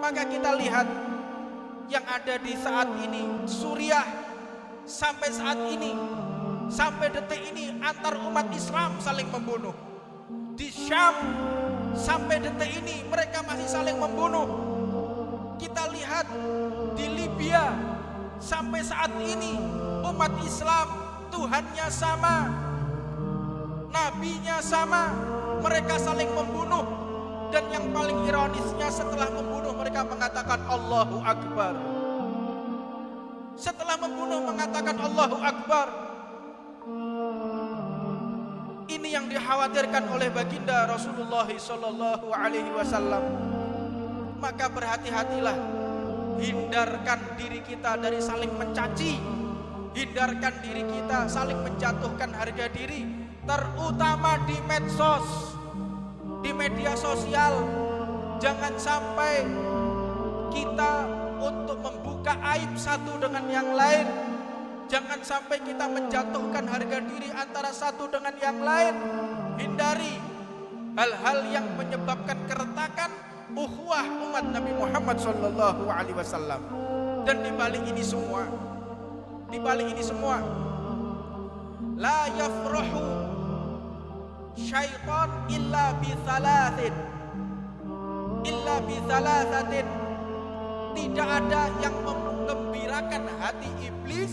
Maka kita lihat yang ada di saat ini, Suriah sampai saat ini, sampai detik ini antar umat Islam saling membunuh. Di Syam sampai detik ini mereka masih saling membunuh. Kita lihat di Libya sampai saat ini umat Islam Tuhannya sama, nabinya sama, mereka saling membunuh. Dan yang paling ironisnya, setelah membunuh mereka mengatakan Allahu Akbar. Setelah membunuh mengatakan Allahu Akbar. Ini yang dikhawatirkan oleh baginda Rasulullah sallallahu alaihi wasallam. Maka berhati-hatilah, hindarkan diri kita dari saling mencaci, hindarkan diri kita saling menjatuhkan harga diri, terutama di medsos, di media sosial. Jangan sampai kita untuk membuka aib satu dengan yang lain. Jangan sampai kita menjatuhkan harga diri antara satu dengan yang lain. Hindari hal-hal yang menyebabkan keretakan ukhuwah umat Nabi Muhammad sallallahu alaihi wasallam. Dan di balik ini semua, la yafrahu syaitan illa bi thalathatin. Tidak ada yang menggembirakan hati iblis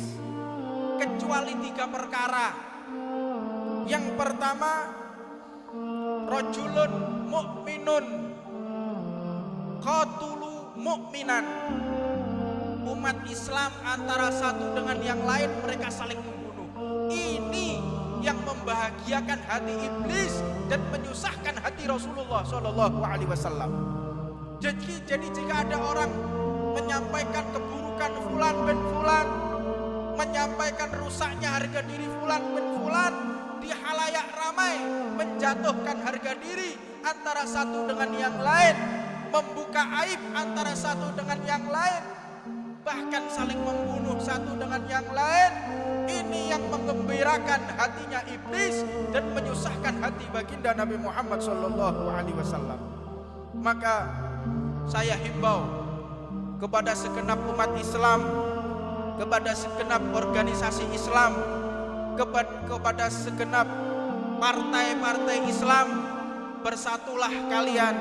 kecuali 3 perkara. Yang pertama, rajulun mu'minun qatulu mu'minan. Umat Islam antara satu dengan yang lain mereka saling membunuh. Ini yang membahagiakan hati iblis dan menyusahkan hati Rasulullah sallallahu alaihi wasallam. Jadi jika ada orang menyampaikan keburukan fulan bin fulan, menyampaikan rusaknya harga diri fulan bin fulan di halayak ramai, menjatuhkan harga diri antara satu dengan yang lain, membuka aib antara satu dengan yang lain, bahkan saling membunuh satu dengan yang lain, ini yang menggembirakan hatinya iblis dan menyusahkan hati baginda Nabi Muhammad sallallahu alaihi wasallam. Maka saya himbau kepada segenap umat Islam, kepada segenap organisasi Islam, kepada segenap partai-partai Islam, bersatulah kalian.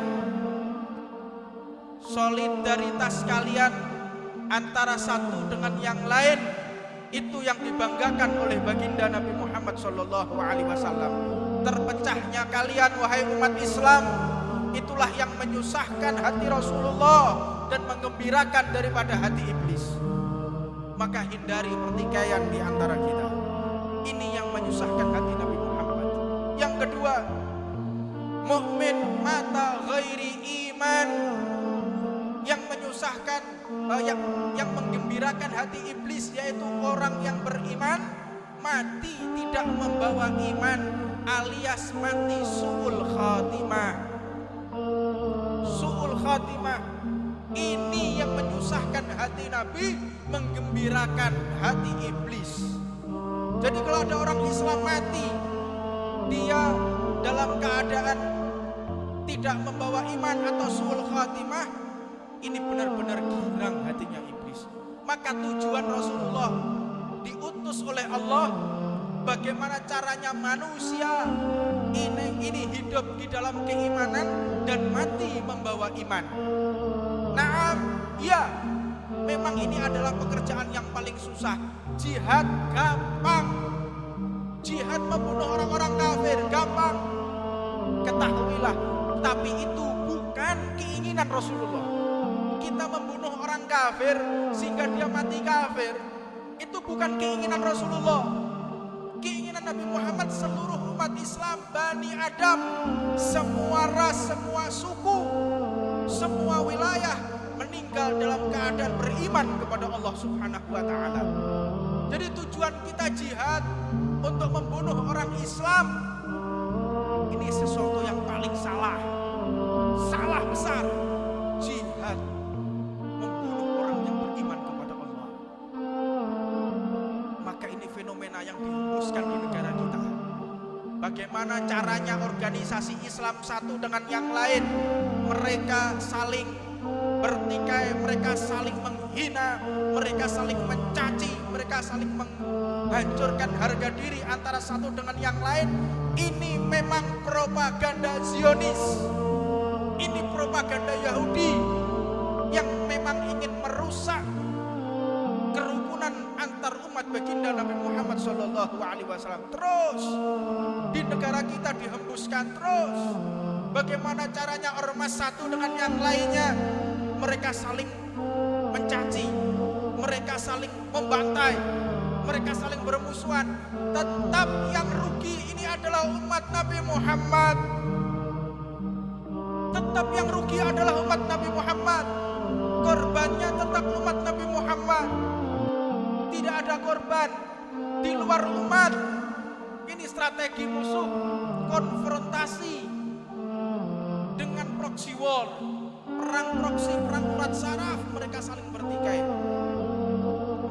Solidaritas kalian antara satu dengan yang lain itu yang dibanggakan oleh baginda Nabi Muhammad sallallahu alaihi wasallam. Terpecahnya kalian wahai umat Islam, itulah yang menyusahkan hati Rasulullah dan menggembirakan daripada hati iblis. Maka hindari pertikaian di antara kita. Ini yang menyusahkan hati Nabi Muhammad. Yang kedua, mukmin mata ghairi iman. Yang menyusahkan, yang menggembirakan hati iblis, yaitu orang yang beriman mati tidak membawa iman, alias mati su'ul khatimah. Su'ul khatimah ini yang menyusahkan hati Nabi, menggembirakan hati iblis. Jadi kalau ada orang Islam mati, dia dalam keadaan tidak membawa iman atau su'ul khatimah, ini benar-benar girang hatinya iblis. Maka tujuan Rasulullah diutus oleh Allah, bagaimana caranya manusia ini hidup di dalam keimanan dan mati membawa iman. Naam, ya, memang ini adalah pekerjaan yang paling susah. Jihad gampang, jihad membunuh orang-orang kafir gampang. Ketahuilah, tapi itu bukan keinginan Rasulullah. Kita membunuh orang kafir sehingga dia mati kafir, itu bukan keinginan Rasulullah. Keinginan Nabi Muhammad seluruh umat Islam, Bani Adam, semua ras, semua suku, semua wilayah meninggal dalam keadaan beriman kepada Allah Subhanahu wa taala. Jadi tujuan kita jihad untuk membunuh orang Islam, ini sesuatu yang paling salah. Salah besar. Jihad membunuh orang yang beriman kepada Allah. Maka ini fenomena yang dihembuskan di negara kita. Bagaimana caranya organisasi Islam satu dengan yang lain, mereka saling bertikai, mereka saling menghina, mereka saling mencaci, mereka saling menghancurkan harga diri antara satu dengan yang lain. Ini memang propaganda Zionis, ini propaganda Yahudi yang memang ingin merusak kerukunan antar umat baginda Nabi Muhammad SAW. Terus di negara kita dihembuskan terus. Bagaimana caranya ormas satu dengan yang lainnya? Mereka saling mencaci, mereka saling membantai, mereka saling bermusuhan. Tetap yang rugi ini adalah umat Nabi Muhammad. Tetap yang rugi adalah umat Nabi Muhammad. Korbannya tetap umat Nabi Muhammad. Tidak ada korban di luar umat. Ini strategi musuh, konfrontasi dengan proxy war, perang proxy, perang urat saraf, mereka saling bertikai.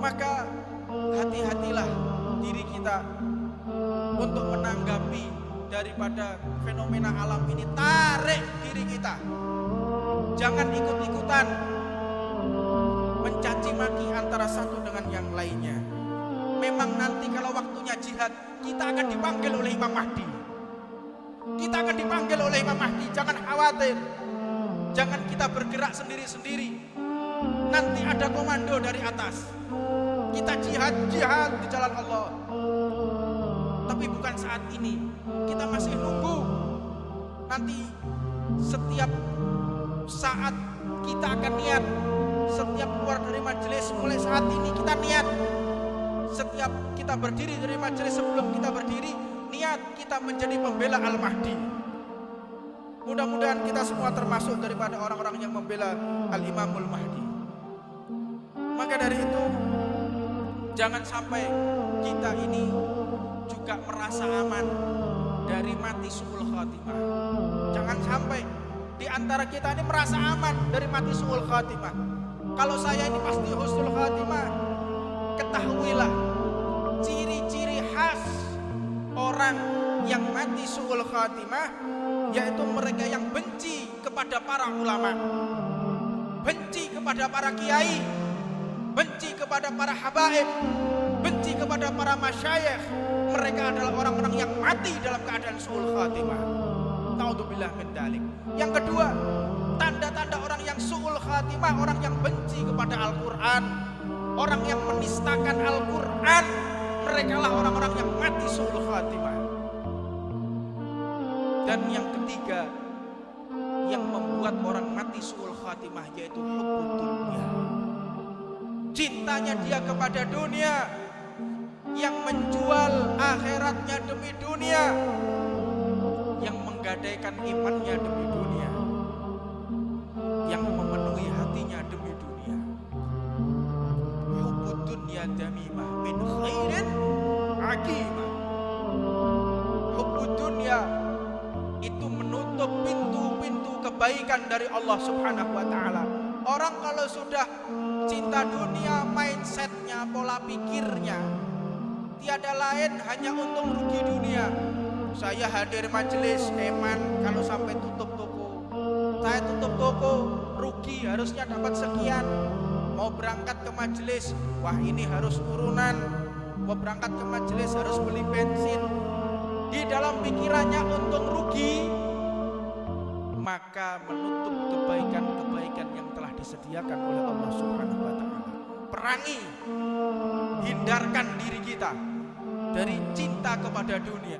Maka hati-hatilah diri kita untuk menanggapi daripada fenomena alam ini. Tarik diri kita, jangan ikut-ikutan mencaci maki antara satu dengan yang lainnya. Memang nanti kalau waktunya jihad, kita akan dipanggil oleh Imam Mahdi. Kita akan dipanggil oleh Imam Mahdi, jangan khawatir. Jangan kita bergerak sendiri-sendiri. Nanti ada komando dari atas. Kita jihad di jalan Allah. Tapi bukan saat ini. Kita masih nunggu. Nanti setiap saat kita akan niat. Setiap keluar dari majelis, mulai saat ini kita niat. Setiap kita berdiri dari majelis, sebelum kita berdiri, niat kita menjadi pembela Al-Mahdi. Mudah-mudahan kita semua termasuk daripada orang-orang yang membela Al-Imamul Mahdi. Maka dari itu, jangan sampai kita ini juga merasa aman dari mati su'ul khatimah. Jangan sampai di antara kita ini merasa aman dari mati su'ul khatimah. Kalau saya ini pasti husnul khatimah, ketahuilah ciri-ciri khas orang yang mati su'ul khatimah, yaitu mereka yang benci kepada para ulama, benci kepada para kiai, benci kepada para habaib, benci kepada para masyayikh. Mereka adalah orang-orang yang mati dalam keadaan su'ul khatimah. Naudzubillah min dzalik. Yang kedua, tanda-tanda orang yang su'ul khatimah, orang yang benci kepada Al-Quran, orang yang menistakan Al-Quran, mereka lah orang-orang yang mati su'ul khatimah. Dan yang ketiga, yang membuat orang mati su'ul khatimah, yaitu hubbud dunya. Cintanya dia kepada dunia, yang menjual akhiratnya demi dunia, yang menggadaikan imannya demi dunia, yang memenuhi hatinya demi dunia. Hubbud dunya damimah min khairin aqimah. Hubbud dunya itu menutup pintu-pintu kebaikan dari Allah Subhanahu wa ta'ala. Orang kalau sudah cinta dunia, mindsetnya, pola pikirnya tiada lain hanya untung rugi dunia. Saya hadir majelis eman, kalau sampai tutup toko, saya tutup toko, rugi, harusnya dapat sekian. Mau berangkat ke majelis, wah ini harus urunan. Mau berangkat ke majelis harus beli bensin. Di dalam pikirannya untung rugi, maka menutup kebaikan-kebaikan yang telah disediakan oleh Allah Subhanahu wa ta'ala. Perangi, hindarkan diri kita dari cinta kepada dunia.